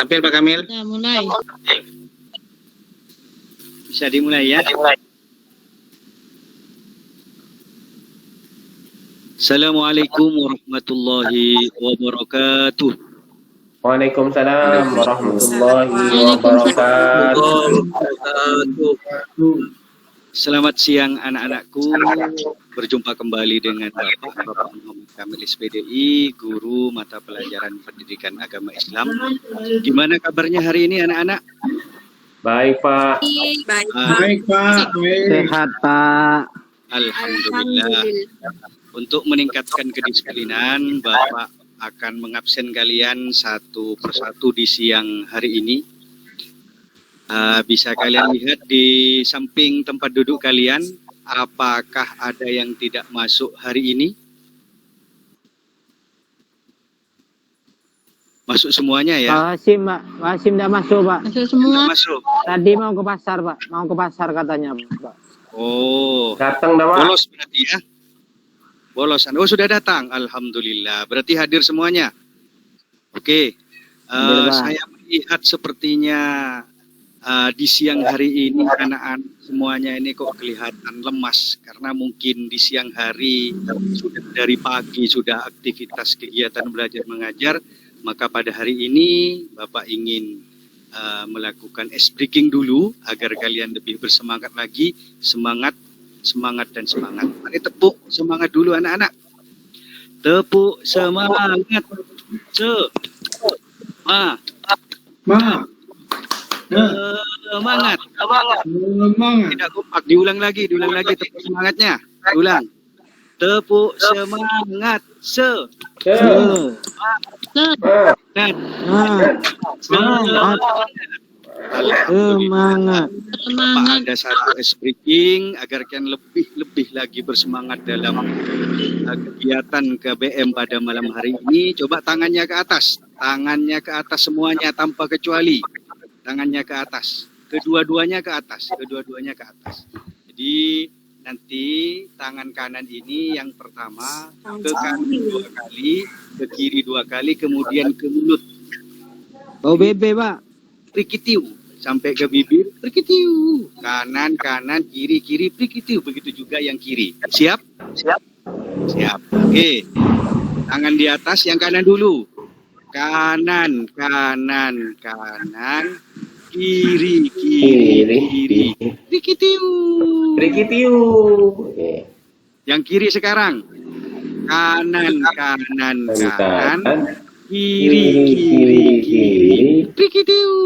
Tampil Pak Kamil. Ya, mulai. Bisa dimulai ya. Assalamualaikum warahmatullahi wabarakatuh. Waalaikumsalam warahmatullahi wabarakatuh. Selamat siang anak-anakku. Berjumpa kembali dengan Bapak Muhammad Kamil SPDI, guru mata pelajaran pendidikan agama Islam. Gimana kabarnya hari ini anak-anak? Baik Pak. Baik, Pak. Sehat Pak. Alhamdulillah. Untuk meningkatkan kedisiplinan, Bapak akan mengabsen kalian satu persatu di siang hari ini. Bisa kalian lihat di samping tempat duduk kalian, apakah ada yang tidak masuk hari ini? Masuk semuanya ya? Pak Hasim, Pak. Pak Hasim tidak masuk, Pak. masuk semua. Tidak masuk. Tadi mau ke pasar, Pak. Mau ke pasar katanya, Pak. Oh, Datang dah Pak. bolos berarti ya? Bolos. Oh, sudah datang. Alhamdulillah. Berarti hadir semuanya. Oke. Hadir, Pak. Saya melihat sepertinya di siang hari ini anak-anak semuanya ini kok kelihatan lemas karena mungkin di siang hari sudah dari pagi sudah aktivitas kegiatan belajar mengajar, maka pada hari ini Bapak ingin melakukan ice breaking dulu agar kalian lebih bersemangat lagi, semangat dan semangat. Mari tepuk semangat dulu anak-anak. Tepuk semangat. Semangat. Tidak kompak, diulang lagi tepuk semangatnya. Ulang. Tepuk semangat. Semangat. Semangat. Ada satu ice breaking agar kalian lebih lagi bersemangat dalam kegiatan KBM pada malam hari ini. Coba tangannya ke atas semuanya tanpa kecuali. Tangannya ke atas, kedua-duanya ke atas. Jadi nanti tangan kanan ini yang pertama ke kanan 2 kali, ke kiri 2 kali, kemudian ke mulut. Oh, bebe, Pak. Prikitiu sampai ke bibir, prikitiu. Kanan, kiri, prikitiu. Begitu juga yang kiri. Siap. Oke. Tangan di atas, yang kanan dulu. Kanan. Kiri. Prikitiu. Yang kiri sekarang. Kanan. Kiri. Prikitiu.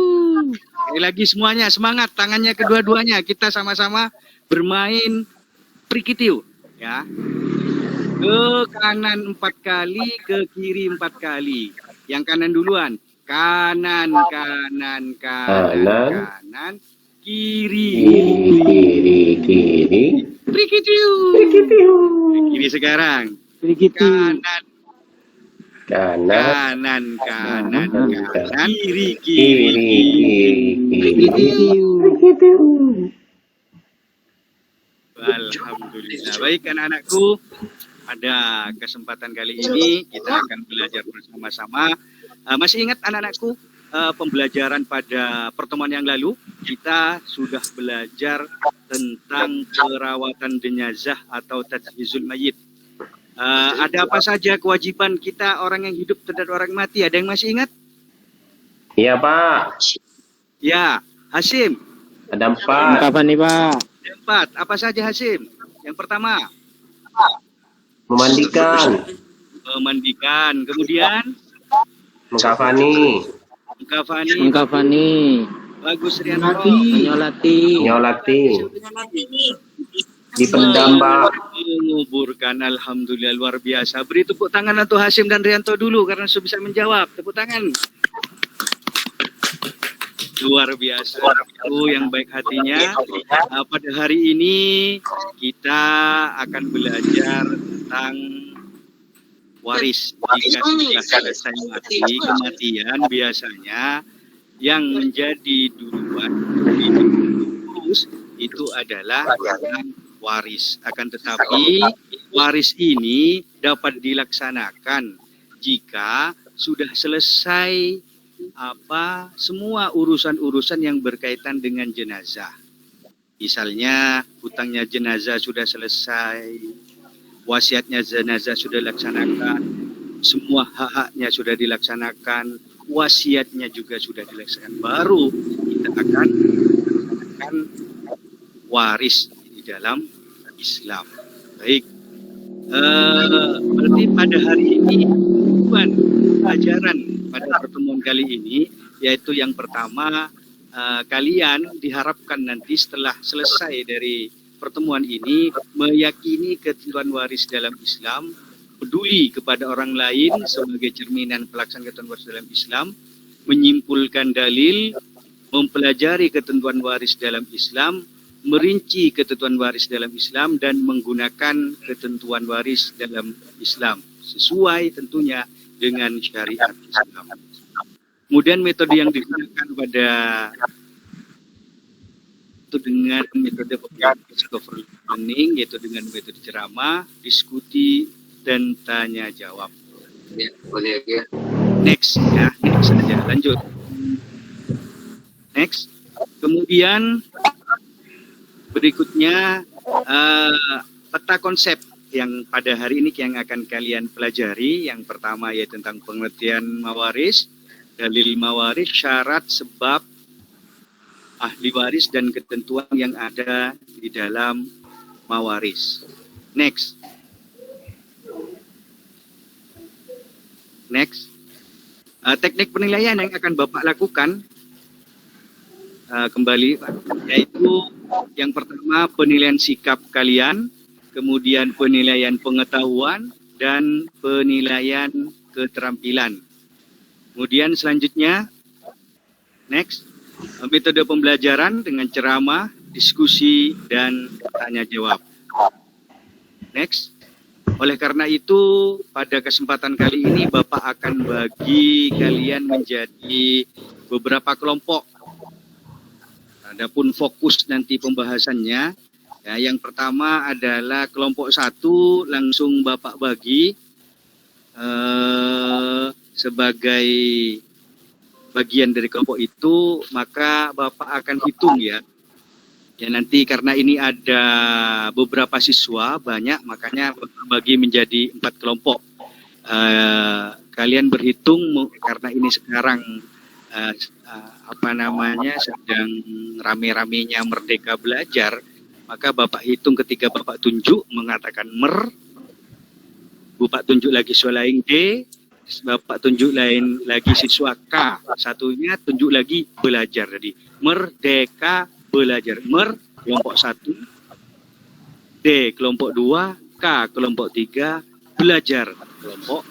Sekali lagi semuanya semangat, tangannya kedua-duanya. Kita sama-sama bermain prikitiu, ya. Ke kanan 4 kali, ke kiri 4 kali. Yang kanan duluan. Kanan. Kiri. Prikitiu. Kiri sekarang. Kanan. Kiri. Alhamdulillah. Baik anak-anakku, pada kesempatan kali ini kita akan belajar bersama-sama. Masih ingat anak-anakku, pembelajaran pada pertemuan yang lalu kita sudah belajar tentang perawatan jenazah atau tajhizul mayit. Ada apa saja kewajiban kita orang yang hidup terhadap orang mati? Ada yang masih ingat? Iya Pak. Ya, Hasim. Ada 4. Kapan nih, Pak? Ada 4. Apa saja Hasim? Yang pertama, Memandikan. Kemudian Mengkafani. Bagus Rianto. Menyolati. Dipendam Pak. Menguburkan. Alhamdulillah, luar biasa. Beri tepuk tangan untuk Hasim dan Rianto dulu karena sudah bisa menjawab. Tepuk tangan. Luar biasa. Yang baik hatinya. Pada hari ini kita akan belajar tentang waris. Jika sudah selesai mati, kematian biasanya yang menjadi duluan terus itu adalah waris. Akan tetapi waris ini dapat dilaksanakan jika sudah selesai semua urusan-urusan yang berkaitan dengan jenazah. Misalnya hutangnya jenazah sudah selesai, wasiatnya jenazah sudah dilaksanakan, semua hak-haknya sudah dilaksanakan, wasiatnya juga sudah dilaksanakan. Baru kita akan melaksanakan waris di dalam Islam. Baik. Berarti pada hari ini pelajaran pada pertemuan kali ini yaitu yang pertama, kalian diharapkan nanti setelah selesai dari pertemuan ini meyakini ketentuan waris dalam Islam, peduli kepada orang lain sebagai cerminan pelaksanaan ketentuan waris dalam Islam, menyimpulkan dalil, mempelajari ketentuan waris dalam Islam, merinci ketentuan waris dalam Islam, dan menggunakan ketentuan waris dalam Islam sesuai tentunya dengan syariat Islam. Kemudian metode yang digunakan pada itu dengan metode discovery learning, yaitu dengan metode ceramah, diskusi, dan tanya jawab. Ya, boleh ya. Next ya, next saja, lanjut. Next. Kemudian berikutnya peta konsep yang pada hari ini yang akan kalian pelajari. Yang pertama yaitu tentang pengertian mawaris, dalil mawaris, syarat, sebab, ahli waris, dan ketentuan yang ada di dalam mawaris. Next. Next. Teknik penilaian yang akan Bapak lakukan kembali, yaitu yang pertama penilaian sikap kalian, kemudian penilaian pengetahuan, dan penilaian keterampilan. Kemudian selanjutnya, next, metode pembelajaran dengan ceramah, diskusi, dan tanya jawab. Next. Oleh karena itu, pada kesempatan kali ini Bapak akan bagi kalian menjadi beberapa kelompok. Adapun fokus nanti pembahasannya, ya, yang pertama adalah kelompok 1 langsung Bapak bagi sebagai bagian dari kelompok itu, maka Bapak akan hitung ya. Ya nanti karena ini ada beberapa siswa banyak, makanya Bapak bagi menjadi 4 kelompok. Kalian berhitung karena ini sekarang sedang rame-ramenya Merdeka Belajar, maka Bapak hitung ketika Bapak tunjuk mengatakan Bapak tunjuk lagi siswa lain D, Bapak tunjuk lain lagi siswa K, satunya tunjuk lagi belajar. Jadi Merdeka Belajar, kelompok 1, D kelompok 2, K kelompok 3, belajar kelompok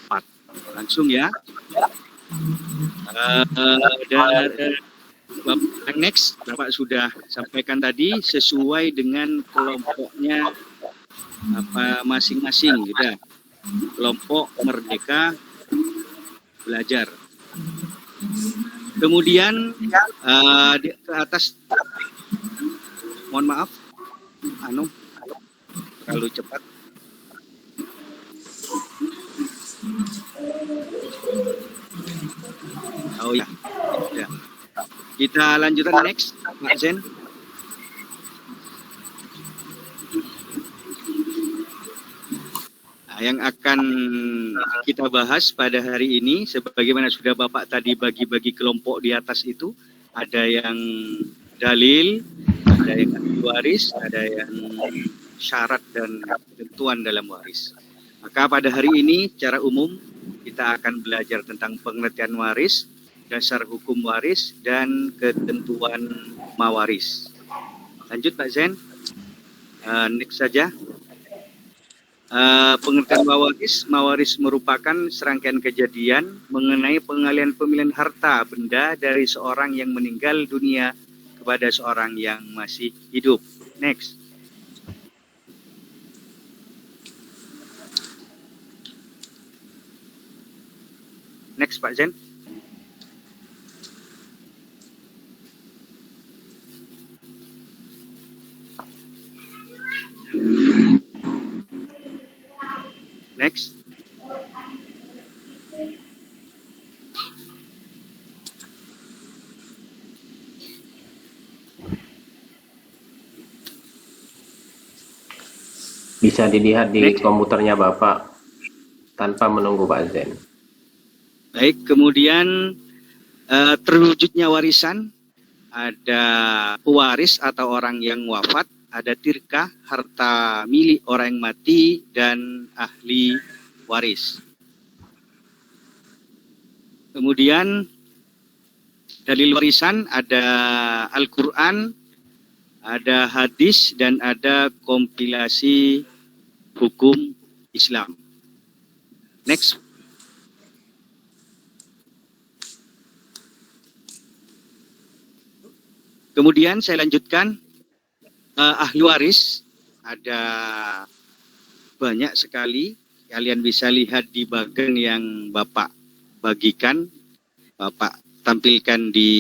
4. Langsung ya. Dan next, Bapak sudah sampaikan tadi sesuai dengan kelompoknya masing-masing gitu. Kelompok Merdeka Belajar. Kemudian di atas, mohon maaf, terlalu cepat. Oh ya, ya. Kita lanjutkan next, Pak Zen. Nah, yang akan kita bahas pada hari ini, sebagaimana sudah Bapak tadi bagi-bagi kelompok di atas itu, ada yang dalil, ada yang ahli waris, ada yang syarat dan ketentuan dalam waris. Maka pada hari ini, secara umum, kita akan belajar tentang pengertian waris, dasar hukum waris, dan ketentuan mawaris. Lanjut Pak Zen. Next saja. Pengertian mawaris merupakan serangkaian kejadian mengenai pengalian pemilihan harta benda dari seorang yang meninggal dunia kepada seorang yang masih hidup. Next. Next Pak Zen. Next. Bisa dilihat di komputernya Bapak tanpa menunggu Pak Zen. Baik, kemudian terwujudnya warisan, ada pewaris atau orang yang wafat, ada tirkah, harta milik orang yang mati, dan ahli waris. Kemudian dalil warisan ada Al-Quran, ada hadis, dan ada kompilasi hukum Islam. Next. Kemudian saya lanjutkan, ahli waris ada banyak sekali. Kalian bisa lihat di bagian yang Bapak bagikan, Bapak tampilkan di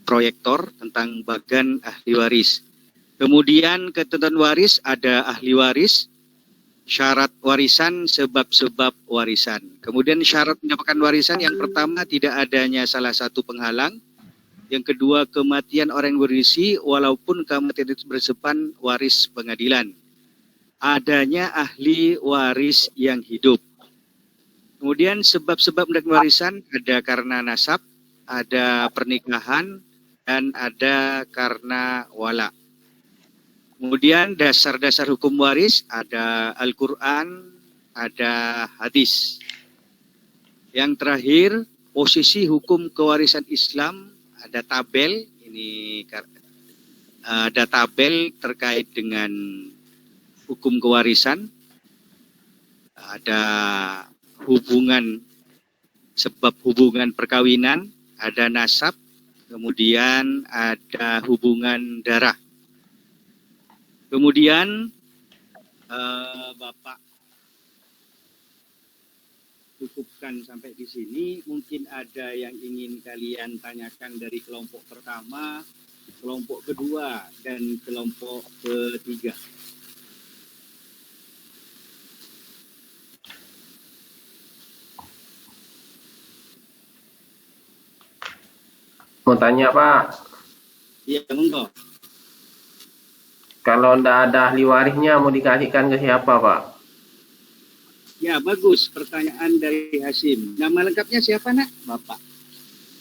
proyektor tentang bagian ahli waris. Kemudian ketentuan waris ada ahli waris, syarat warisan, sebab-sebab warisan. Kemudian syarat mendapatkan warisan, yang pertama tidak adanya salah satu penghalang. Yang kedua, kematian orang yang berwarisi walaupun kematian itu bersebabkan waris pengadilan. Adanya ahli waris yang hidup. Kemudian sebab-sebab mendapatkan warisan ada karena nasab, ada pernikahan, dan ada karena wala. Kemudian dasar-dasar hukum waris ada Al-Quran, ada hadis. Yang terakhir, posisi hukum kewarisan Islam, ada tabel. Ini ada tabel terkait dengan hukum kewarisan. Ada hubungan, sebab hubungan perkawinan, ada nasab, kemudian ada hubungan darah. Kemudian Bapak cukupkan sampai di sini. Mungkin ada yang ingin kalian tanyakan dari kelompok pertama, kelompok kedua, dan kelompok ketiga. Mau tanya Pak, Iya, monggo. kalau ndak ada ahli warisnya mau dikasihkan ke siapa Pak? Ya, bagus pertanyaan dari Hasim. Nama lengkapnya siapa, Nak? Bapak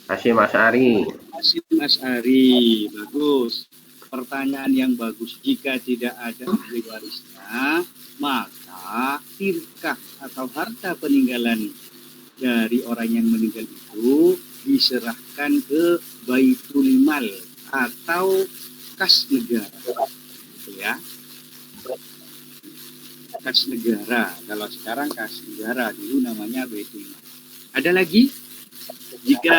Hasyim Asy'ari. Hasim Asy'ari. Bagus. Pertanyaan yang bagus. Jika tidak ada ahli warisnya, maka tirkah atau harta peninggalan dari orang yang meninggal itu diserahkan ke Baitul Mal atau kas negara. Ya, kas negara. Kalau sekarang kas negara, dulu namanya Baitul Mal. Ada lagi? Jika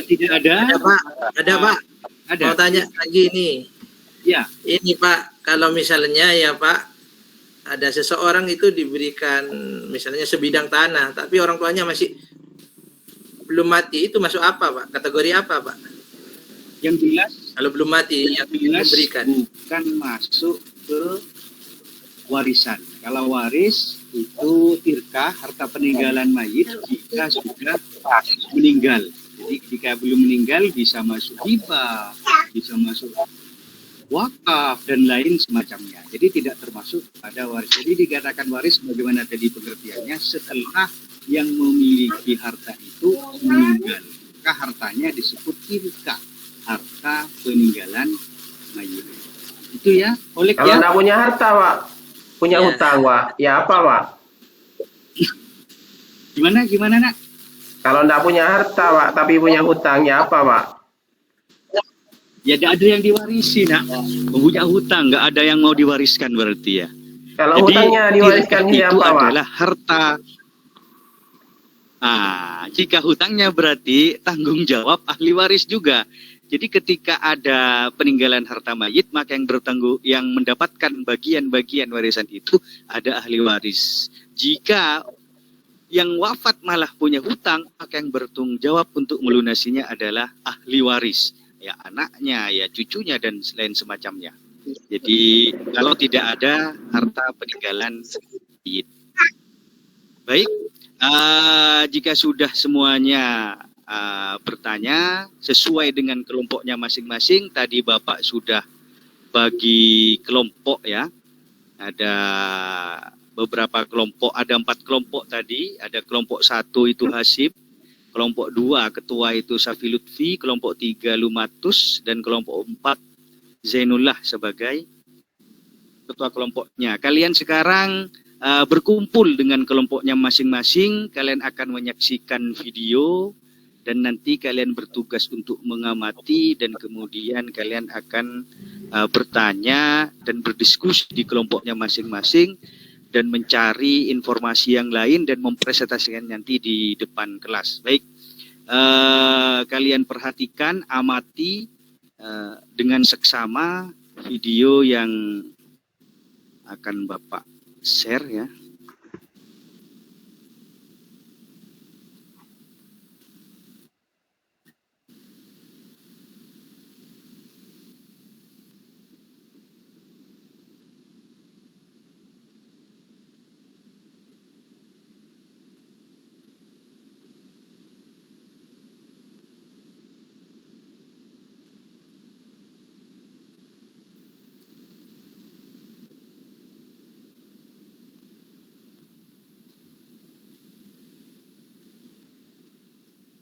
tidak ada, Ada Pak, ada. mau tanya lagi nih. Ya, Ini Pak, kalau misalnya ya Pak, ada seseorang itu diberikan misalnya sebidang tanah, tapi orang tuanya masih belum mati, itu masuk apa Pak? Kategori apa Pak? yang jelas, Kalau belum mati yang diberikan. bukan masuk ke warisan. Kalau waris itu tirkah, harta peninggalan mayit jika sudah meninggal. Jadi jika belum meninggal bisa masuk hibah, bisa masuk wakaf, dan lain semacamnya. Jadi tidak termasuk pada waris. Jadi dikatakan waris bagaimana tadi pengertiannya, setelah yang memiliki harta itu meninggal. Maka hartanya disebut tirkah, harta peninggalan mayit. Itu ya, oleh Kalau ya. ndak punya harta Pak, punya Ya. hutang Pak, ya apa Pak? Gimana Nak? Kalau ndak punya harta Pak, tapi punya hutang, ya apa Pak? Ya tidak ada yang diwarisi, Nak. Punya hutang, nggak ada yang mau diwariskan berarti ya. Kalau Jadi, hutangnya diwariskan tirkah itu siapa Pak? adalah harta. Jika hutangnya berarti tanggung jawab ahli waris juga. Jadi ketika ada peninggalan harta mayit, maka yang mendapatkan bagian-bagian warisan itu ada ahli waris. Jika yang wafat malah punya hutang, maka yang bertanggung jawab untuk melunasinya adalah ahli waris. Ya anaknya, ya cucunya, dan lain semacamnya. Jadi kalau tidak ada harta peninggalan mayit. Baik, jika sudah semuanya bertanya sesuai dengan kelompoknya masing-masing, tadi Bapak sudah dibagi kelompok ya. Ada beberapa kelompok, ada 4 kelompok tadi. Ada kelompok 1 itu Hasib, kelompok 2 ketua itu Safi Lutfi, kelompok 3 Lumatus, dan kelompok 4 Zainullah sebagai ketua kelompoknya. Kalian sekarang berkumpul dengan kelompoknya masing-masing. Kalian akan menyaksikan video dan nanti kalian bertugas untuk mengamati dan kemudian kalian akan bertanya dan berdiskusi di kelompoknya masing-masing dan mencari informasi yang lain dan mempresentasikan nanti di depan kelas. Baik, kalian perhatikan, amati dengan seksama video yang akan Bapak share ya.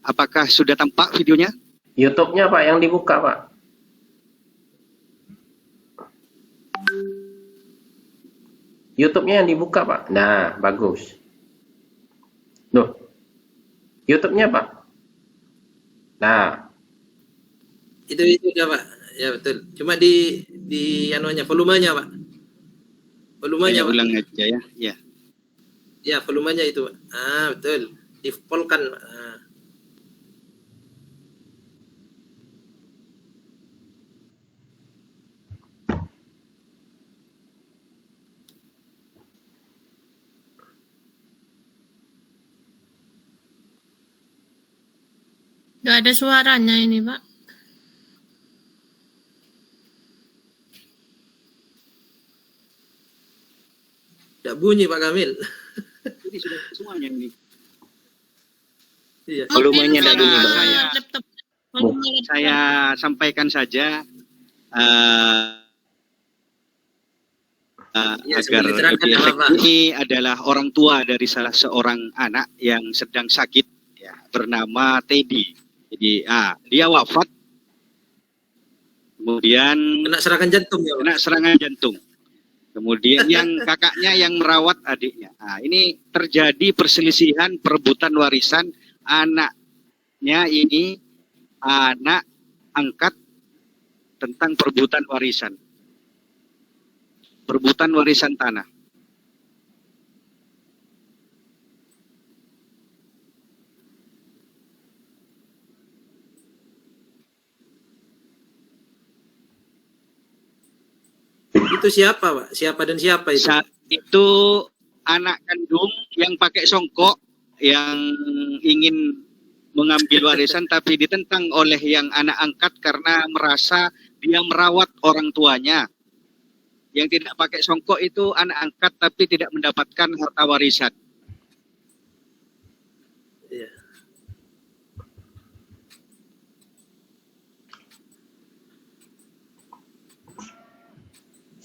Apakah sudah tampak videonya? YouTube-nya Pak yang dibuka Pak. YouTube-nya yang dibuka Pak. Nah, bagus. Loh, YouTube-nya Pak. Nah, Itu udah Pak. Ya betul. Cuma di anunya, volumenya Pak. Volumenya Saya Pak. ulang aja ya. Ya. Ya, volumenya itu Pak. Betul. Di-fullkan Pak. Nggak ada suaranya ini, Pak. Tidak bunyi Pak Kamil. Ini sudah semuanya ini. Iya. Volumenya Oke, nggak bunyi, Bang. laptop. Volumenya laptop. Saya sampaikan saja Ya, agar sambil diterangkan lebih ya, efektif. Bapak. Ini adalah orang tua dari salah seorang anak yang sedang sakit ya, bernama Teddy. Jadi dia wafat, kemudian Kena serangan jantung ya Pak. kena serangan jantung. Kemudian yang kakaknya yang merawat adiknya. Ini terjadi perselisihan perebutan warisan anaknya ini, anak angkat tentang perebutan warisan. Perebutan warisan tanah. Itu siapa Pak? Siapa dan siapa itu? Saat itu anak kandung yang pakai songkok yang ingin mengambil warisan tapi ditentang oleh yang anak angkat karena merasa dia merawat orang tuanya. Yang tidak pakai songkok itu anak angkat tapi tidak mendapatkan harta warisan. Iya.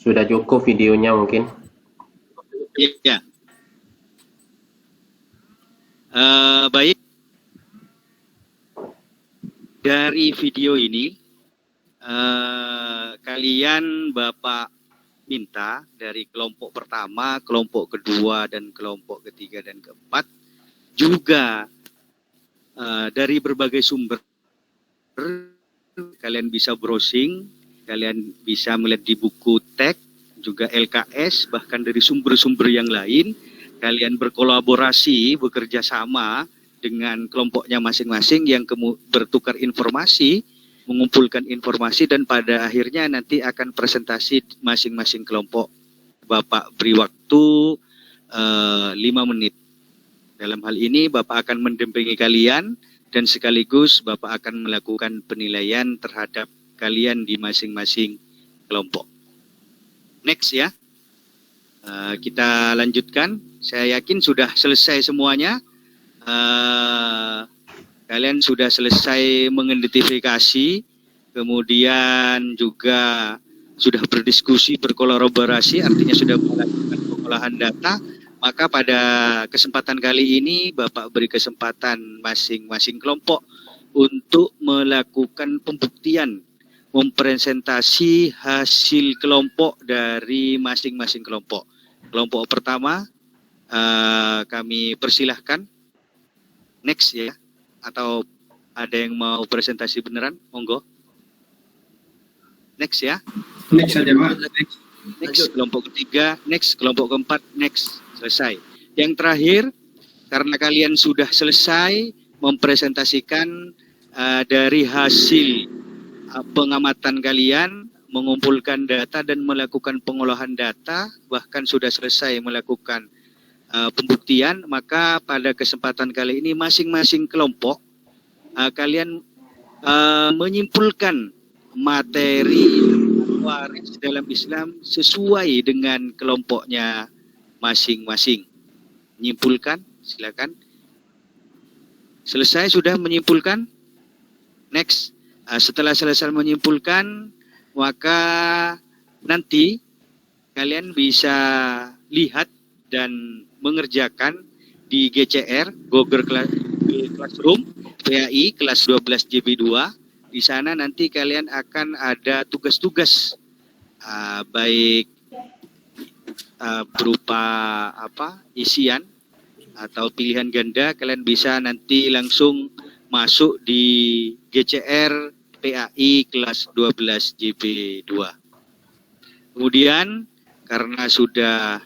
sudah cukup videonya mungkin. Iya. Baik. Dari video ini, kalian Bapak minta dari kelompok pertama, kelompok kedua, dan kelompok ketiga dan keempat, juga dari berbagai sumber, kalian bisa browsing, kalian bisa melihat di buku teks, juga LKS, bahkan dari sumber-sumber yang lain, kalian berkolaborasi, bekerja sama dengan kelompoknya masing-masing yang bertukar informasi, mengumpulkan informasi, dan pada akhirnya nanti akan presentasi masing-masing kelompok. Bapak beri waktu 5 menit. Dalam hal ini Bapak akan mendampingi kalian dan sekaligus Bapak akan melakukan penilaian terhadap kalian di masing-masing kelompok. Next ya. Kita lanjutkan. Saya yakin sudah selesai semuanya. Kalian sudah selesai mengidentifikasi, kemudian juga sudah berdiskusi, berkolaborasi, artinya sudah melakukan pengolahan data. Maka pada kesempatan kali ini Bapak beri kesempatan masing-masing kelompok untuk melakukan pembuktian, mempresentasi hasil kelompok dari masing-masing kelompok. Kelompok pertama kami persilahkan. Next ya, atau ada yang mau presentasi beneran? Monggo. Next ya. Next saja Pak. Next kelompok ketiga, next kelompok keempat, next. Selesai. Yang terakhir, karena kalian sudah selesai mempresentasikan dari hasil pengamatan kalian, mengumpulkan data dan melakukan pengolahan data, bahkan sudah selesai melakukan pembuktian, maka pada kesempatan kali ini masing-masing kelompok kalian menyimpulkan materi waris dalam Islam sesuai dengan kelompoknya masing-masing. Menyimpulkan, silakan. Selesai sudah menyimpulkan? Next. Setelah selesai menyimpulkan, maka nanti kalian bisa lihat dan mengerjakan di GCR, Google Classroom, PAI, kelas 12 JB2. Di sana nanti kalian akan ada tugas-tugas, baik berupa isian atau pilihan ganda. Kalian bisa nanti langsung masuk di GCR PAI kelas 12 JB2. Kemudian karena sudah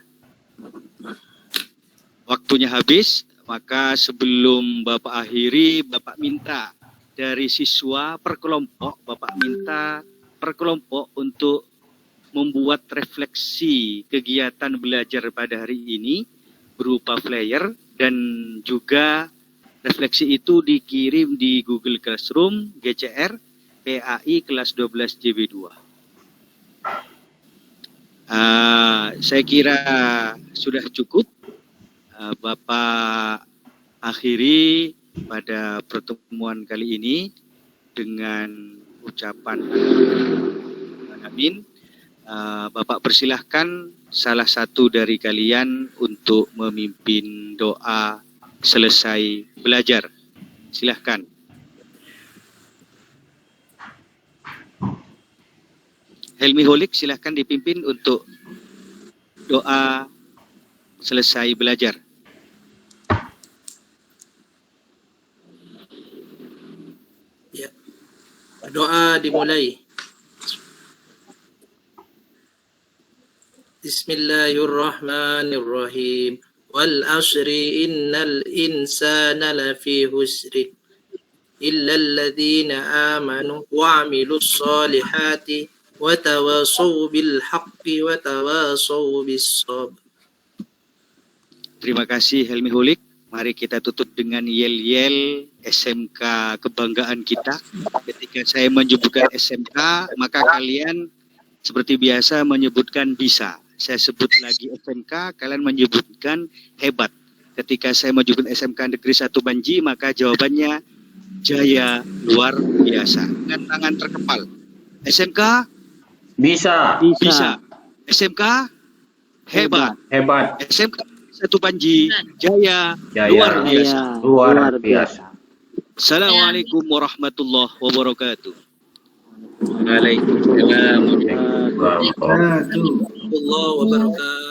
waktunya habis, maka sebelum Bapak akhiri, Bapak minta dari siswa per kelompok, Bapak minta per kelompok untuk membuat refleksi kegiatan belajar pada hari ini berupa flyer, dan juga refleksi itu dikirim di Google Classroom GCR PAI kelas 12 JB2. Saya kira sudah cukup. Bapak akhiri pada pertemuan kali ini dengan ucapan amin. Bapak persilahkan salah satu dari kalian untuk memimpin doa selesai belajar. Silahkan. Helmi Holik, silahkan dipimpin untuk doa selesai belajar. Ya. Doa dimulai. Bismillahirrahmanirrahim. Wal asri innal insana lafi husri illa alladhina amanu wa amilus solihati wa tawasaw bil haqqi wa tawasaw bis sabr. Terima kasih Helmi Holik. Mari kita tutup dengan yel-yel SMK kebanggaan kita. Ketika saya menyebutkan SMK, maka kalian seperti biasa menyebutkan bisa. Saya sebut lagi SMK, kalian menyebutkan hebat. Ketika saya menyebutkan SMK Negeri 1 Banji, maka jawabannya jaya luar biasa. Dengan tangan terkepal. SMK Bisa. bisa. SMK hebat. Hebat. SMK 1 Banji jaya Jaya. luar biasa. Luar biasa. Assalamualaikum warahmatullahi wabarakatuh. Waalaikumsalam. Waalaikumsalam. warahmatullahi wabarakatuh.